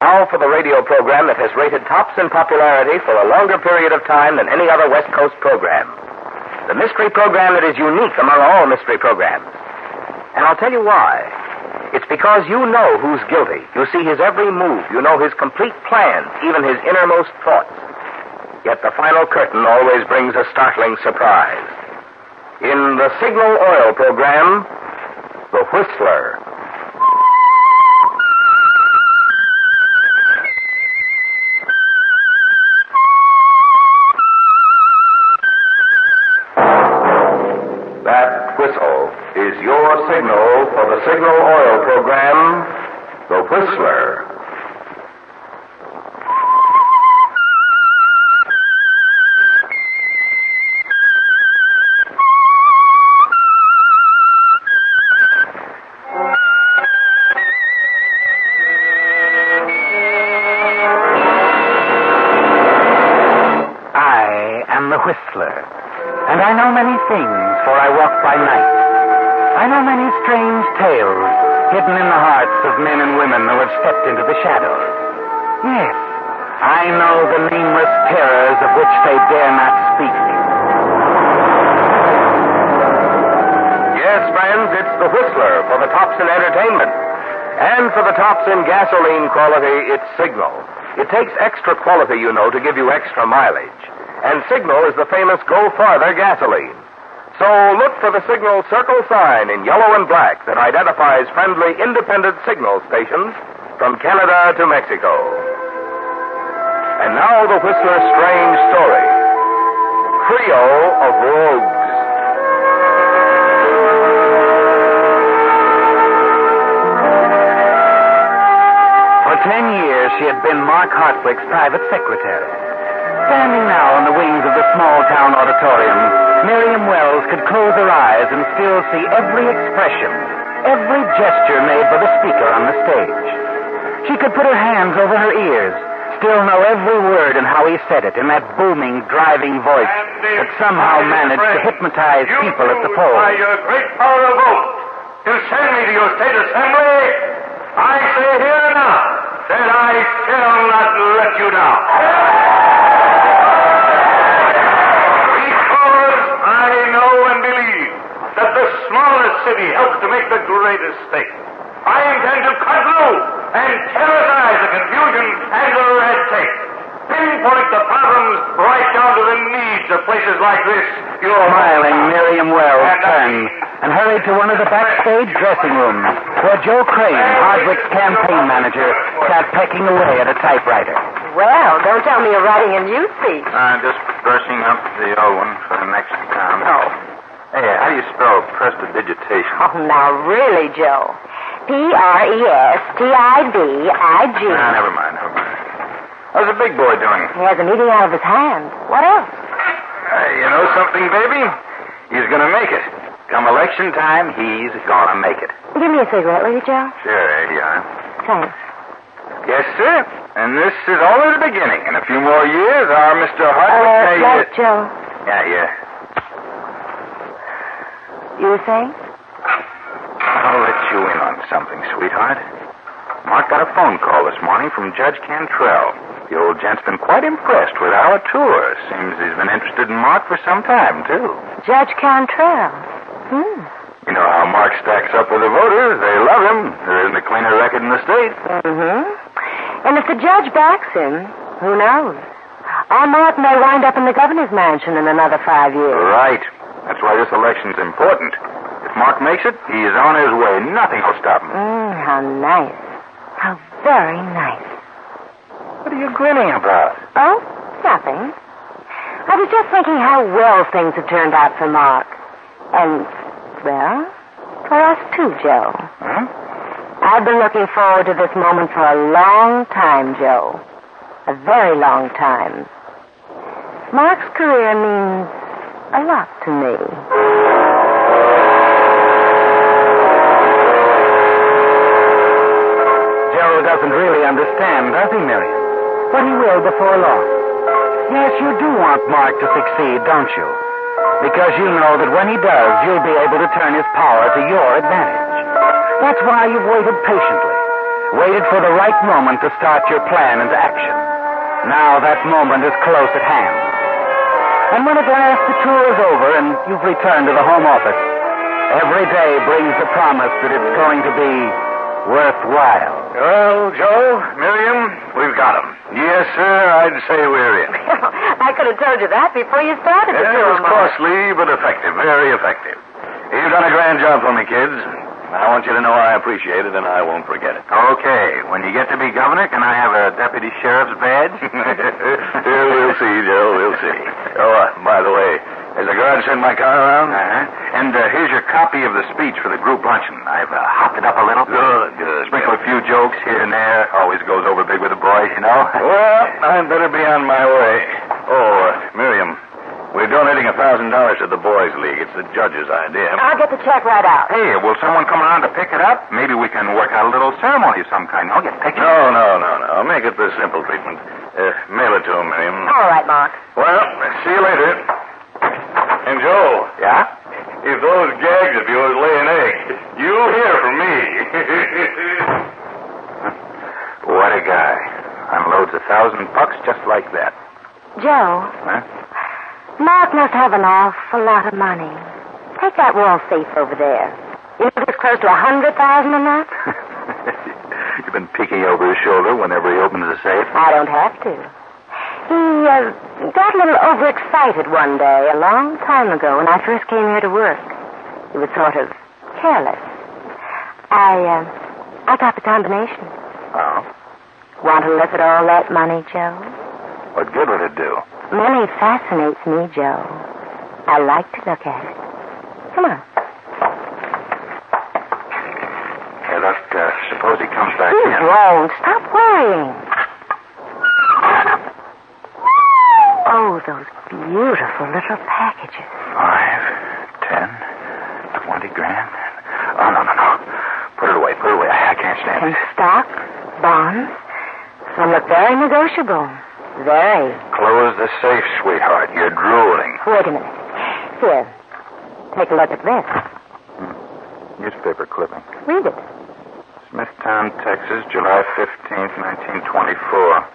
Now for the radio program that has rated tops in popularity for a longer period of time than any other West Coast program. The mystery program that is unique among all mystery programs. And I'll tell you why. It's because you know who's guilty. You see his every move. You know his complete plans, even his innermost thoughts. Yet the final curtain always brings a startling surprise. In the Signal Oil program, The Whistler. That whistle is your signal for the Signal Oil program, The Whistler. I am the Whistler. And I know many things, for I walk by night. I know many strange tales hidden in the hearts of men and women who have stepped into the shadows. Yes, I know the nameless terrors of which they dare not speak. Yes, friends, it's The Whistler for the tops in entertainment. And for the tops in gasoline quality, it's Signal. It takes extra quality, you know, to give you extra mileage. And Signal is the famous Go Farther gasoline. So look for the Signal circle sign in yellow and black that identifies friendly independent signal stations from Canada to Mexico. And now the Whistler's strange story. Trio of Rogues. For 10 years, she had been Mark Hartwick's private secretary. Standing now in the wings of the small-town auditorium, Miriam Wells could close her eyes and still see every expression, every gesture made by the speaker on the stage. She could put her hands over her ears, still know every word and how he said it in that booming, driving voice that somehow managed to hypnotize people at the polls. By your great power of vote, to send me to your state assembly, I say here now that I shall not let you down. The smallest city helps to make the greatest state. I intend to cut through and terrorize the confusion and the red tape. Pinpoint the problems right down to the needs of places like this. Smiling, Miriam Wells turned and hurried to one of the backstage dressing rooms where Joe Crane, Hardwick's campaign manager, sat pecking away at a typewriter. Well, don't tell me you're writing a new speech. Just brushing up the old one for the next time. Oh. Hey, how do you spell prestidigitation? Oh, now really, Joe. Prestidig. Never mind. How's the big boy doing? He has a meeting out of his hand. What else? You know something, baby? He's going to make it. Come election time, he's going to make it. Give me a cigarette, will you, Joe? Sure, here you are. Thanks. Yes, sir. And this is only the beginning. In a few more years, our Mr. Hardwick may... Right, Joe. Yeah. You were saying? I'll let you in on something, sweetheart. Mark got a phone call this morning from Judge Cantrell. The old gent's been quite impressed with our tour. Seems he's been interested in Mark for some time, too. Judge Cantrell? You know how Mark stacks up with the voters. They love him. There isn't a cleaner record in the state. And if the judge backs him, who knows? Our Mark may wind up in the governor's mansion in another 5 years. Right. That's why this election's important. If Mark makes it, he is on his way. Nothing will stop him. How nice. How very nice. What are you grinning about? Oh, nothing. I was just thinking how well things have turned out for Mark. And, well, for us too, Joe. Huh? I've been looking forward to this moment for a long time, Joe. A very long time. Mark's career means a lot to me. Joe doesn't really understand, does he, Miriam? But he will before long. Yes, you do want Mark to succeed, don't you? Because you know that when he does, you'll be able to turn his power to your advantage. That's why you've waited patiently. waited for the right moment to start your plan into action. Now that moment is close at hand. And when at last the tour is over and you've returned to the home office, every day brings the promise that it's going to be worthwhile. Well, Joe, Miriam, we've got him. Yes, sir, I'd say we're in. I could have told you that before you started the It tour, was Mark. costly, but effective. Very effective. You've done a grand job for me, kids. I want you to know I appreciate it, and I won't forget it. Okay, when you get to be governor, can I have a deputy sheriff's badge? We'll see, Joe, we'll see. Oh, by the way, has the guard sent my car around? Uh-huh. And here's your copy of the speech for the group luncheon. I've hopped it up a little. Good. Sprinkled a few jokes here and there. Always goes over big with the boys, you know. Well, I'd better be on my way. Oh, Miriam, we're donating $1,000 to the Boys League. It's the judge's idea. I'll get the check right out. Hey, will someone come around to pick it up? Maybe we can work out a little ceremony of some kind. Get pictures. No. Make it the simple treatment. Mail it to him, Miriam. All right, Mark. Well, see you later. And Joe. Yeah? If those gags of yours lay an egg, you'll hear from me. What a guy. Unloads $1,000 just like that. Joe, Huh? Mark must have an awful lot of money. Take that wall safe over there. You know there's close to $100,000 in that? You've been peeking over his shoulder whenever he opens the safe. I don't have to. He got a little overexcited one day a long time ago when I first came here to work. He was sort of careless. I got the combination. Oh? Want to look at all that money, Joe? What good would it do? Money fascinates me, Joe. I like to look at it. Come on. Hey, look, suppose he comes back He in. won't. Stop worrying. Oh, those beautiful little packages. 5, 10, 20 grand. Oh, no. Put it away. I can't stand And it. stock, bonds. Some look very negotiable. Very. Close the safe, sweetheart. You're drooling. Wait a minute. Here. Take a look at this. Newspaper clipping. Read it. Smithtown, Texas, July 15th, 1924.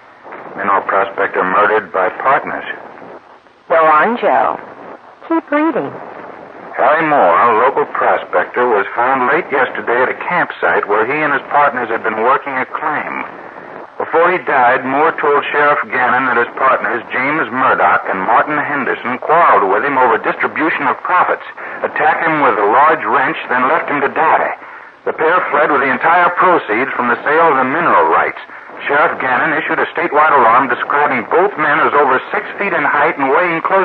Mineral prospector murdered by partners. Go on, Joe. Keep reading. Harry Moore, a local prospector, was found late yesterday at a campsite where he and his partners had been working a claim. Before he died, Moore told Sheriff Gannon that his partners, James Murdoch and Martin Henderson, quarreled with him over distribution of profits, attacked him with a large wrench, then left him to die. The pair fled with the entire proceeds from the sale of the mineral rights. Sheriff Gannon issued a statewide alarm describing both men as over 6 feet in height and weighing close...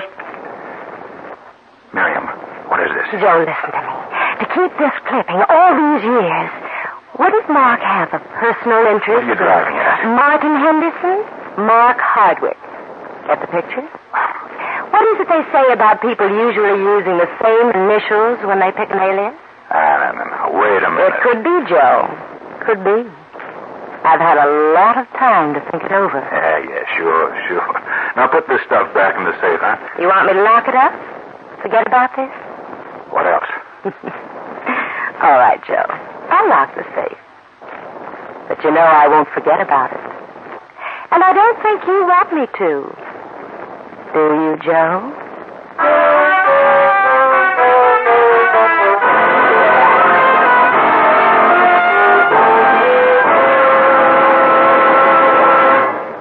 Miriam, what is this? Joe, listen to me. To keep this clipping all these years, wouldn't Mark have a personal interest? What are you driving at? Martin Henderson, Mark Hardwick. Get the picture? What is it they say about people usually using the same initials when they pick an alias? No. Wait a minute. It could be, Joe. Could be. I've had a lot of time to think it over. Yeah, sure. Now put this stuff back in the safe, huh? You want me to lock it up? Forget about this? What else? All right, Joe. I'll lock the safe. But you know I won't forget about it. And I don't think you want me to. Do you, Joe?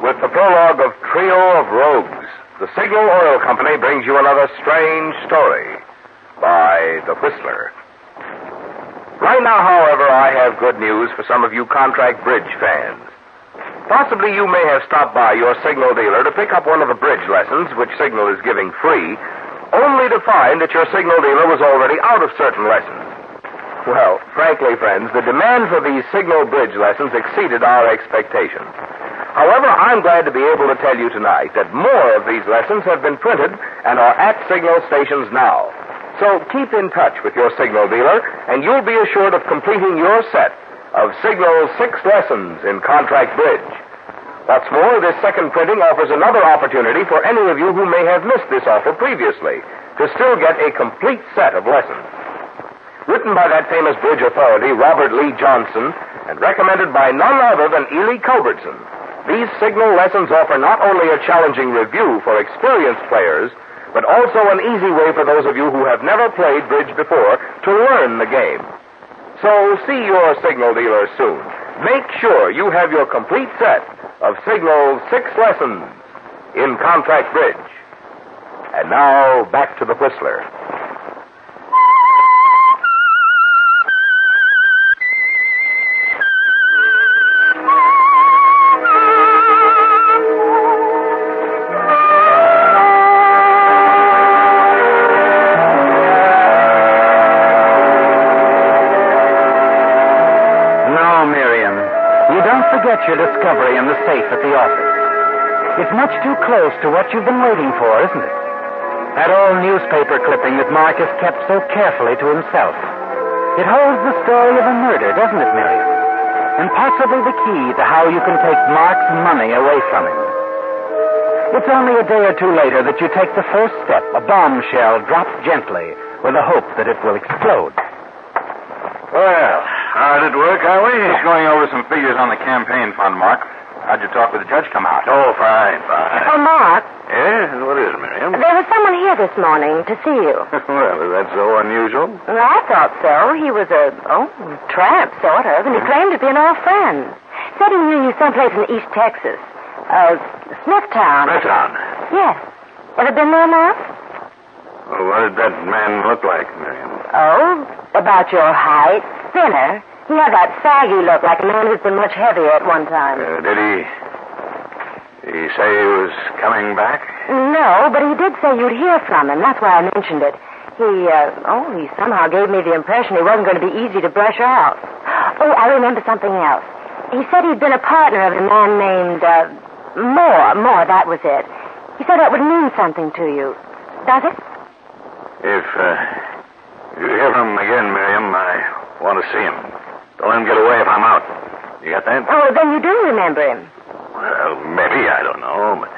With the prologue of Trio of Rogues, the Signal Oil Company brings you another strange story by The Whistler. Right now, however, I have good news for some of you contract bridge fans. Possibly you may have stopped by your Signal dealer to pick up one of the bridge lessons, which Signal is giving free, only to find that your Signal dealer was already out of certain lessons. Well, frankly, friends, the demand for these Signal bridge lessons exceeded our expectations. However, I'm glad to be able to tell you tonight that more of these lessons have been printed and are at Signal stations now. So keep in touch with your Signal dealer, and you'll be assured of completing your set of Signal's 6 lessons in contract bridge. What's more, this second printing offers another opportunity for any of you who may have missed this offer previously to still get a complete set of lessons. Written by that famous bridge authority, Robert Lee Johnson, and recommended by none other than Ely Culbertson. These signal lessons offer not only a challenging review for experienced players, but also an easy way for those of you who have never played bridge before to learn the game. So see your signal dealer soon. Make sure you have your complete set of Signal's 6 lessons in contract bridge. And now, back to the Whistler. Your discovery in the safe at the office. It's much too close to what you've been waiting for, isn't it? That old newspaper clipping that Mark has kept so carefully to himself. It holds the story of a murder, doesn't it, Miriam? And possibly the key to how you can take Mark's money away from him. It's only a day or two later that you take the first step, a bombshell dropped gently with the hope that it will explode. Well, how did it work, Howie? Just going over some figures on the campaign fund, Mark. How'd your talk with the judge come out? Oh, fine. Oh, Mark. Yes? What is it, Miriam? There was someone here this morning to see you. Well, is that so unusual? Well, I thought so. He was a tramp, sort of, and he claimed to be an old friend. Said he knew you someplace in East Texas. Smithtown. Smithtown? Yes. Ever been there, Mark? Well, what did that man look like, Miriam? Oh, about your height. Thinner. He had that saggy look like a man who's been much heavier at one time. Did he say he was coming back? No, but he did say you'd hear from him. That's why I mentioned it. He somehow gave me the impression he wasn't going to be easy to brush out. Oh, I remember something else. He said he'd been a partner of a man named, Moore, that was it. He said that would mean something to you. Does it? If you hear from him again, Miriam, I want to see him. Don't let him get away if I'm out. You got that? Oh, then you do remember him. Well, maybe, I don't know. But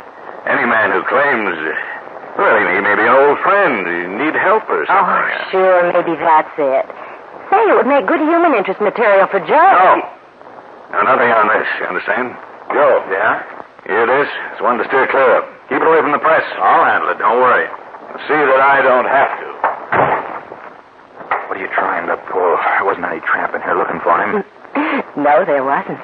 any man who claims, he may be an old friend. You need help or something. Oh, sure, maybe that's it. Say, it would make good human interest material for Joe. No. Now, nothing on this, you understand? Joe. Yeah? Here it is. It's one to steer clear of. Keep it away from the press. I'll handle it. Don't worry. See that I don't have to. What are you trying to pull? There wasn't any tramp in here looking for him. No, there wasn't.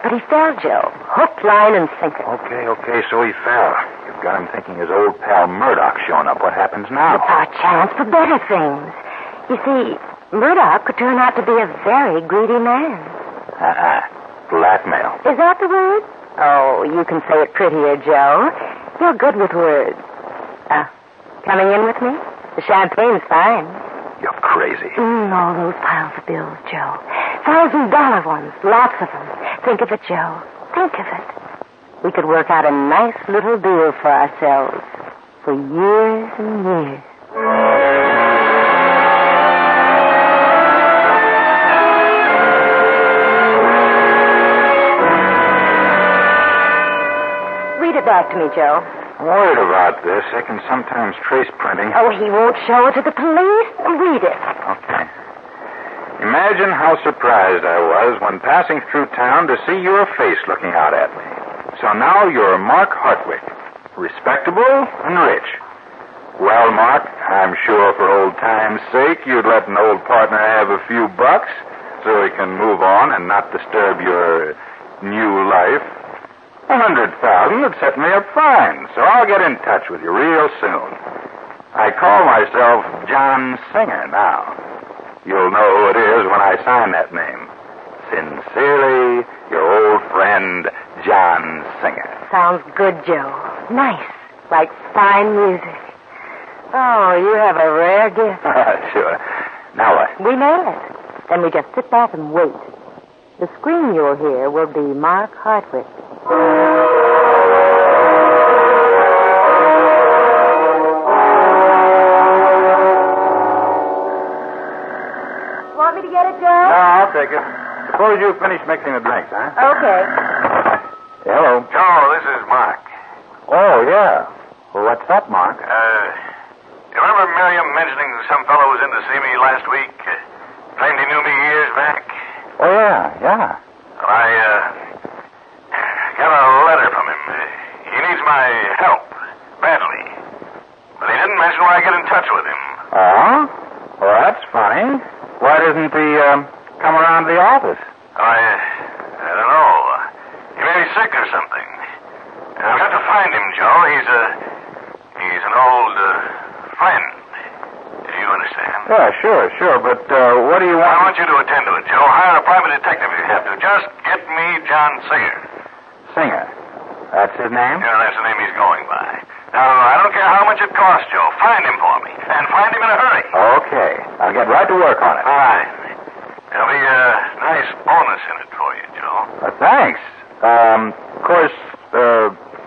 But he fell, Joe. Hook, line, and sinker. Okay, so he fell. You've got him thinking his old pal Murdoch's showing up. What happens now? It's our chance for better things. You see, Murdoch could turn out to be a very greedy man. Blackmail. Is that the word? Oh, you can say it prettier, Joe. You're good with words. Coming in with me? The champagne's fine. You're crazy. All those piles of bills, Joe. $1,000 ones. Lots of them. Think of it, Joe. Think of it. We could work out a nice little deal for ourselves for years and years. Read it back to me, Joe. I'm worried about this. I can sometimes trace printing. Oh, he won't show it to the police. Read it. Okay. Imagine how surprised I was when passing through town to see your face looking out at me. So now you're Mark Hartwick, respectable and rich. Well, Mark, I'm sure for old time's sake you'd let an old partner have a few bucks so he can move on and not disturb your new life. 100,000 would set me up fine, so I'll get in touch with you real soon. I call myself John Singer now. You'll know who it is when I sign that name. Sincerely, your old friend, John Singer. Sounds good, Joe. Nice. Like fine music. Oh, you have a rare gift. Sure. Now what? We nail it. Then we just sit back and wait. The scream you'll hear will be Mark Hartwick. Want me to get it, Joe? No, I'll take it. Suppose you finish mixing the drinks, huh? Okay. Hello. Joe, this is Mark. Oh, yeah. Well, what's up, Mark? You remember Miriam mentioning some fellow was in to see me last week? Claimed he knew me years back? Oh, yeah. sick or something. I've got to find him, Joe. He's an old friend. You understand? Yeah, sure. But what do you want? I want you to attend to it, Joe. Hire a private detective if you have to. Just get me John Singer. Singer. That's his name? Yeah, that's the name he's going by. Now, I don't care how much it costs, Joe. Find him for me. And find him in a hurry. Okay. I'll get right to work on it. All right. There'll be a nice bonus in it for you, Joe. Thanks. Of course,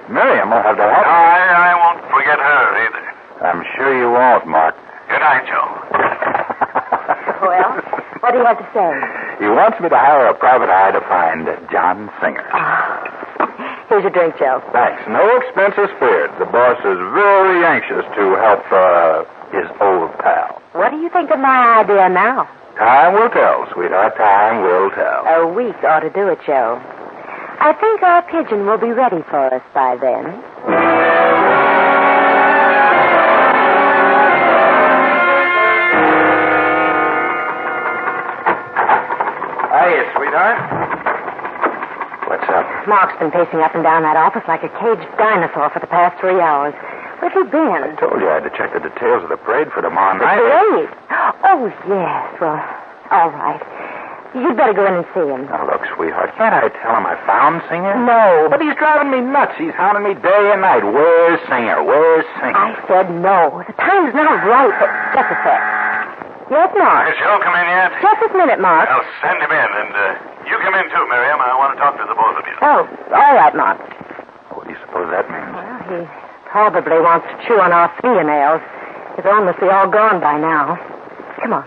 Miriam will have to help. I won't forget her either. I'm sure you won't, Mark. Good night, Joe. Well, what do you have to say? He wants me to hire a private eye to find John Singer. Here's your drink, Joe. Thanks. No expenses spared. The boss is very anxious to help his old pal. What do you think of my idea now? Time will tell, sweetheart. Time will tell. A week ought to do it, Joe. I think our pigeon will be ready for us by then. Hiya, sweetheart. What's up? Mark's been pacing up and down that office like a caged dinosaur for the past 3 hours. Where's he been? I told you I had to check the details of the parade for tomorrow The night. parade? Oh, yes. Well, all right. You'd better go in and see him. Now, look, sweetheart, can't I tell him I found Singer? No. But he's driving me nuts. He's hounding me day and night. Where's Singer? Where's Singer? I said no. The time's not right. Just a sec. Yes, Mark? Has Joe come in yet? Just this minute, Mark. I'll send him in, and you come in too, Miriam. I want to talk to the both of you. Oh, all right, Mark. What do you suppose that means? Well, he probably wants to chew on our fingernails. His own must be all gone by now. Come on.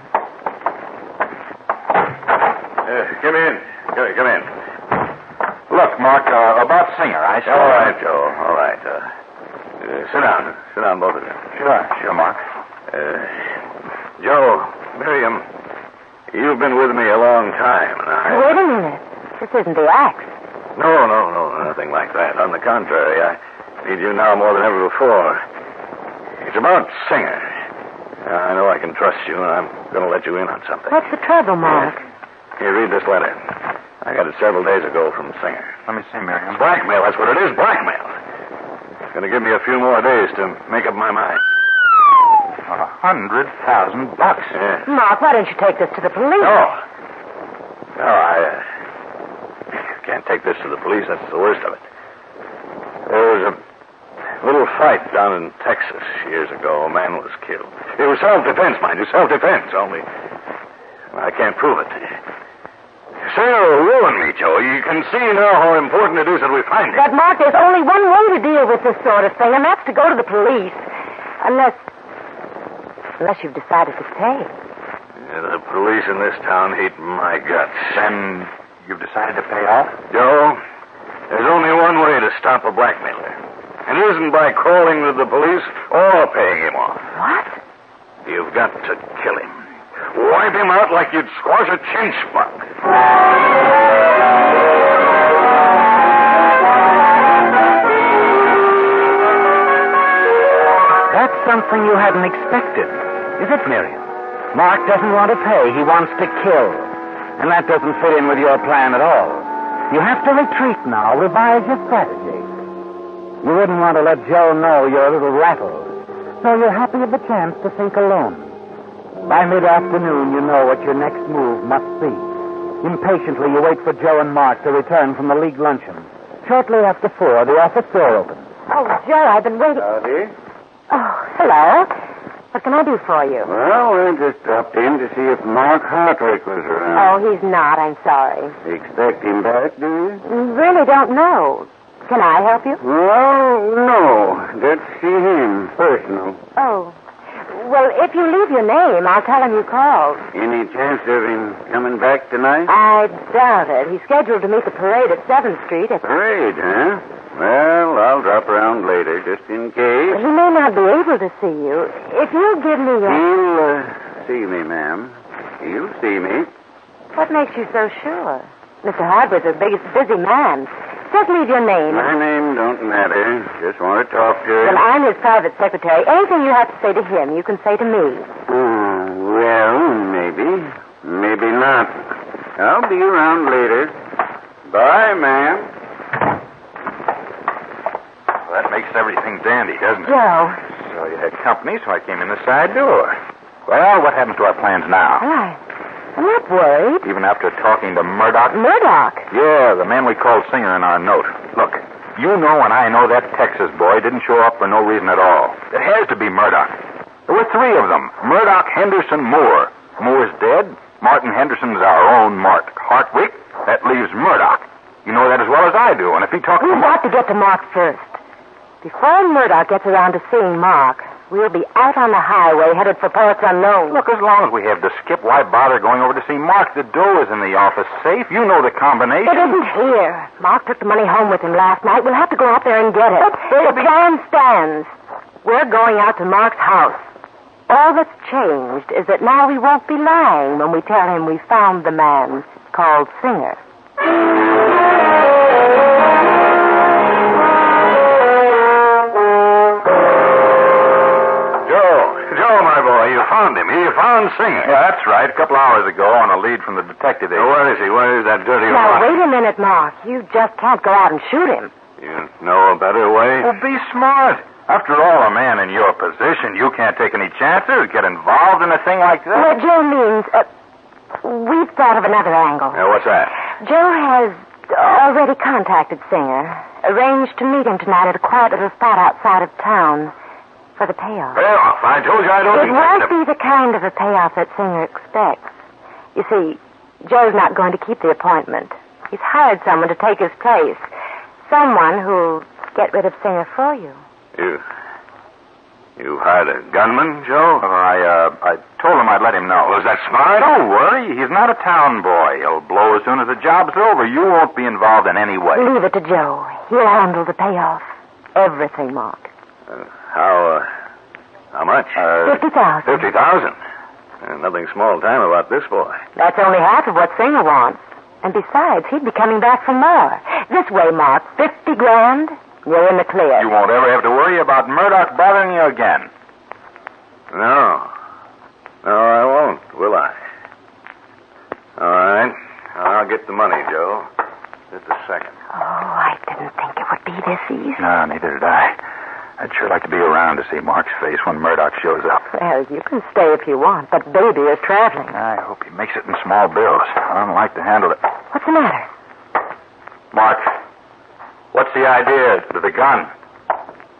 Come in. Come in. Look, Mark, about Singer, I saw... All right, Joe. All right. Sit down. Sit down, both of you. Sure, Mark. Joe, Miriam, you've been with me a long time, and Wait a minute. This isn't the axe. No, nothing like that. On the contrary, I need you now more than ever before. It's about Singer. I know I can trust you, and I'm going to let you in on something. What's the trouble, Mark? Here, read this letter. I got it several days ago from Singer. Let me see, Miriam. It's blackmail, that's what it is, blackmail. It's going to give me a few more days to make up my mind. $100,000. Yeah. Mark, why don't you take this to the police? No, I can't take this to the police. That's the worst of it. There was a little fight down in Texas years ago. A man was killed. It was self-defense, mind you, self-defense, only I can't prove it. Singer will ruin me, Joe. You can see now how important it is that we find him. But, Mark, there's only one way to deal with this sort of thing, and that's to go to the police. Unless you've decided to stay. The police in this town hate my guts. Then you've decided to pay off? Joe, there's only one way to stop a blackmailer. And it isn't by calling to the police or paying him off. What? You've got to kill him. Wipe him out like you'd squash a chinch bug. That's something you hadn't expected, is it, Miriam? Mark doesn't want to pay. He wants to kill. And that doesn't fit in with your plan at all. You have to retreat now, revise your strategy. You wouldn't want to let Joe know you're a little rattled. So you're happy of the chance to think alone. By mid-afternoon, you know what your next move must be. Impatiently, you wait for Joe and Mark to return from the league luncheon. Shortly after 4, the office door opens. Oh, Joe, I've been waiting. Howdy. Oh, hello. What can I do for you? Well, we just dropped in to see if Mark Hartwick was around. Oh, he's not. I'm sorry. Expect him back, do you? Really don't know. Can I help you? Well, no. Let's see him, personal. Oh. Well, if you leave your name, I'll tell him you called. Any chance of him coming back tonight? I doubt it. He's scheduled to meet the parade at 7th Street. Parade, huh? Well, I'll drop around later, just in case. He may not be able to see you. If you'll give me your... He'll see me, ma'am. He'll see me. What makes you so sure? Mr. Hartwick's a busy man. Just leave your name. My name don't matter. Just want to talk to him. Well, I'm his private secretary. Anything you have to say to him, you can say to me. Well, maybe. Maybe not. I'll be around later. Bye, ma'am. that makes everything dandy, doesn't it? Joe. So you had company, so I came in the side door. Well, what happens to our plans now? I'm not worried. Even after talking to Murdoch? Murdoch? Yeah, the man we called Singer in our note. Look, you know and I know that Texas boy didn't show up for no reason at all. It has to be Murdoch. There were three of them. Murdoch, Henderson, Moore. Moore's dead. Martin Henderson's our own Mark Hartwick. That leaves Murdoch. You know that as well as I do, and if he talks to We've got to get to Mark first. Before Murdoch gets around to seeing Mark, we'll be out on the highway headed for parts unknown. Look, as long as we have the skip, why bother going over to see Mark? The dough is in the office safe. You know the combination. It isn't here. Mark took the money home with him last night. We'll have to go out there and get it. The plan stands. We're going out to Mark's house. All that's changed is that now we won't be lying when we tell him we found the man called Singer. Joe, my boy, you found him. You found Singer. Yeah, that's right. A couple hours ago on a lead from the detective agency. Where is he? Where is that dirty Now, rock? wait a minute, Mark. You just can't go out and shoot him. You know a better way? Well, be smart. After all, a man in your position, you can't take any chances, get involved in a thing like that. What Joe means, we've thought of another angle. What's that? Joe has already contacted Singer, arranged to meet him tonight at a quiet little spot outside of town for the payoff. Payoff? I told you I don't It won't be the kind of a payoff that Singer expects. You see, Joe's not going to keep the appointment. He's hired someone to take his place. Someone who'll get rid of Singer for you. You hired a gunman, Joe? I told him I'd let him know. Was that smart? Don't worry. He's not a town boy. He'll blow as soon as the job's over. You won't be involved in any way. Leave it to Joe. He'll handle the payoff. Everything, Mark. How much? 50,000. 50,000. Nothing small time about this boy. That's only half of what Singer wants. And besides, he'd be coming back for more. This way, Mark. 50 grand. You're in the clear. You won't ever have to worry about Murdoch bothering you again. No, I won't, will I? All right. I'll get the money, Joe. Just a second. Oh, I didn't think it would be this easy. No, neither did I. I'd sure like to be around to see Mark's face when Murdoch shows up. Well, you can stay if you want, but Baby is traveling. I hope he makes it in small bills. I don't like to handle it. What's the matter? Mark, what's the idea to the gun?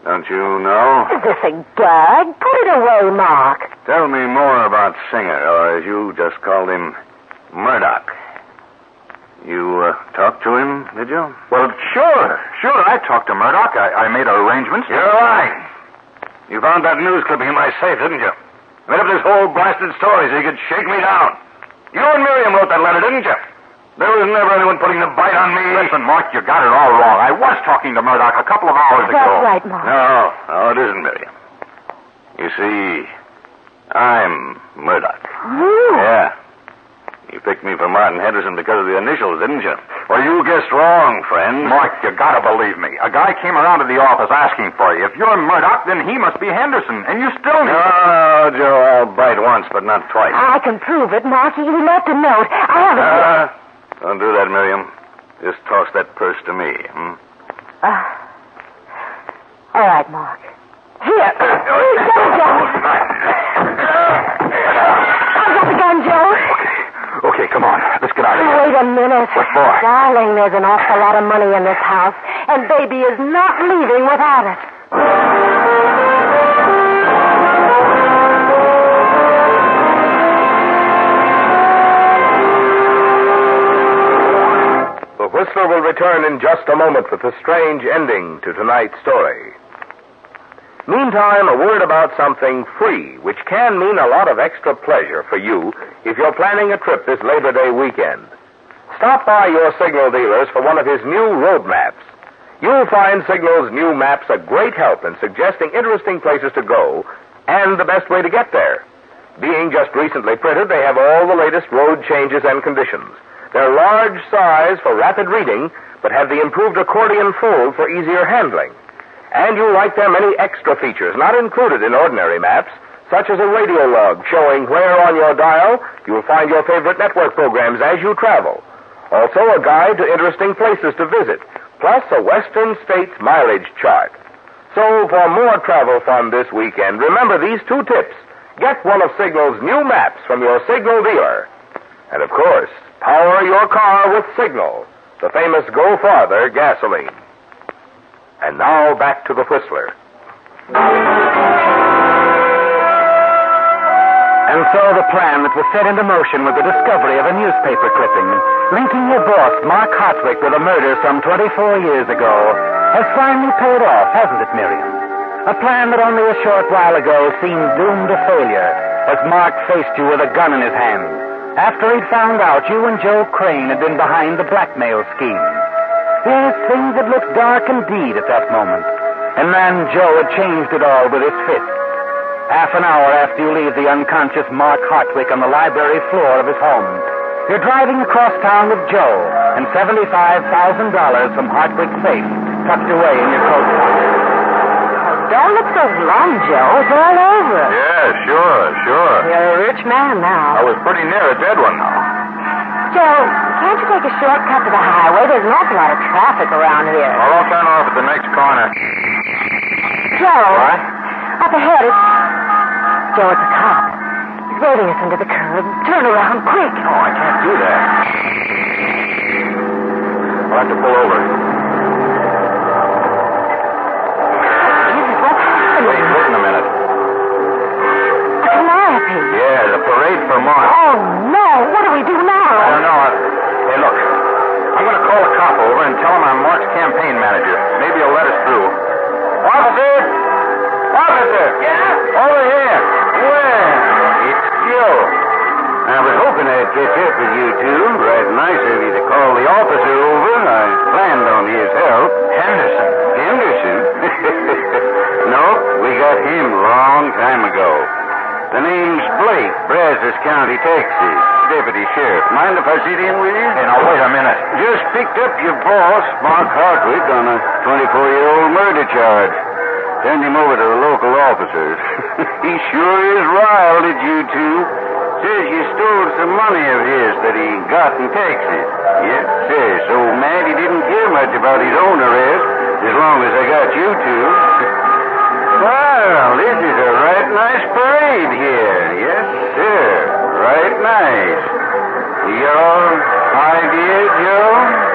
Don't you know? Is this a gag? Put it away, Mark. Tell me more about Singer, or as you just called him, Murdoch. You talked to him, did you? Well, sure. I talked to Murdoch. I made arrangements. You're lying. You found that news clipping in my safe, didn't you? Made up this whole blasted story so you could shake me down. You and Miriam wrote that letter, didn't you? There was never anyone putting the bite on me. Listen, Mark, you got it all wrong. I was talking to Murdoch a couple of hours ago. That's right, Mark. No, it isn't, Miriam. You see, I'm Murdoch. You? Yeah. You picked me for Martin Henderson because of the initials, didn't you? Well, you guessed wrong, friend. Mark, you gotta believe me. A guy came around to the office asking for you. If you're Murdoch, then he must be Henderson, and you still need... No, Joe, I'll bite once, but not twice. I can prove it, Mark. He left a note. I have it. Don't do that, Miriam. Just toss that purse to me. All right, Mark. Here. Get it, Joe. I've got the gun, Joe. Okay, come on. Let's get out of here. Wait a minute. What for? Darling, there's an awful lot of money in this house, and Baby is not leaving without it. The Whistler will return in just a moment with a strange ending to tonight's story. Meantime, a word about something free, which can mean a lot of extra pleasure for you if you're planning a trip this Labor Day weekend. Stop by your Signal dealers for one of his new road maps. You'll find Signal's new maps a great help in suggesting interesting places to go and the best way to get there. Being just recently printed, they have all the latest road changes and conditions. They're large size for rapid reading, but have the improved accordion fold for easier handling. And you'll like their many extra features not included in ordinary maps, such as a radio log showing where on your dial you'll find your favorite network programs as you travel. Also a guide to interesting places to visit, plus a Western States mileage chart. So, for more travel fun this weekend, remember these 2 tips. Get one of Signal's new maps from your Signal dealer. And, of course, power your car with Signal, the famous Go Farther gasoline. And now, back to the Whistler. And so the plan that was set into motion with the discovery of a newspaper clipping linking your boss, Mark Hartwick, with a murder some 24 years ago has finally paid off, hasn't it, Miriam? A plan that only a short while ago seemed doomed to failure as Mark faced you with a gun in his hand after he'd found out you and Joe Crane had been behind the blackmail scheme. Yes, things had looked dark indeed at that moment. And then Joe had changed it all with his fist. Half an hour after you leave the unconscious Mark Hartwick on the library floor of his home, you're driving across town with Joe and $75,000 from Hartwick's safe tucked away in your coat pocket. Don't look so glum, Joe. It's all over. Yeah, sure. You're a rich man now. I was pretty near a dead one now. Joe, can't you take a shortcut to the highway? There's an awful lot of traffic around here. I'll turn off at the next corner. Joe. What? Up ahead, Joe, it's a cop. He's waving us under the curb. Turn around, quick. No, I can't do that. I'll have to pull over. Jesus, what's happening? Wait, listen a minute. A calliope. Yeah, the parade for Mark. Oh, no. What do we do now? I don't know. Hey, look. I'm going to call a cop over and tell him I'm Mark's campaign manager. Maybe he'll let us through. Officer! Officer! Yeah? Over here! Well, it's Joe. I was hoping I'd catch up with you two. Right nice of you to call the officer over. I planned on his help. Henderson. Henderson? No, we got him long time ago. The name's Blake, Brazos County, Texas. Deputy Sheriff. Mind if I sit in with you? Hey, now, wait a minute. Just picked up your boss, Mark Hartwick, on a 24-year-old murder charge. Turned him over to the local officers. He sure is riled at you two. Says you stole some money of his that he got in Texas. Yes, sir. So mad he didn't care much about his own arrest, as long as I got you two. Well, this is a right nice parade here. Yes, sir. Right nice. Your idea, Joe?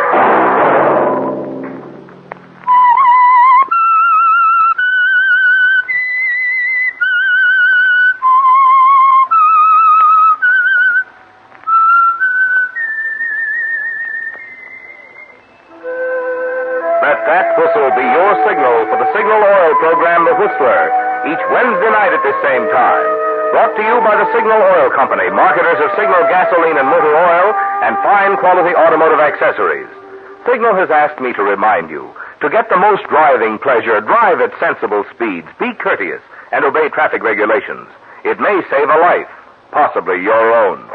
That whistle be your signal for the Signal Oil program, The Whistler, each Wednesday night at this same time. Brought to you by the Signal Oil Company, marketers of Signal gasoline and motor oil and fine quality automotive accessories. Signal has asked me to remind you, to get the most driving pleasure, drive at sensible speeds, be courteous, and obey traffic regulations. It may save a life, possibly your own.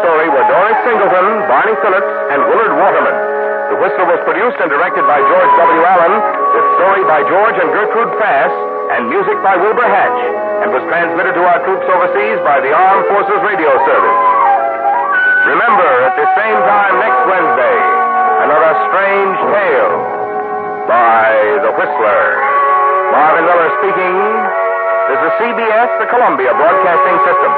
Story were Doris Singleton, Barney Phillips, and Willard Waterman. The Whistler was produced and directed by George W. Allen, with story by George and Gertrude Fass, and music by Wilbur Hatch, and was transmitted to our troops overseas by the Armed Forces Radio Service. Remember, at the same time next Wednesday, another strange tale by The Whistler. Marvin Miller speaking. This is CBS, the Columbia Broadcasting System.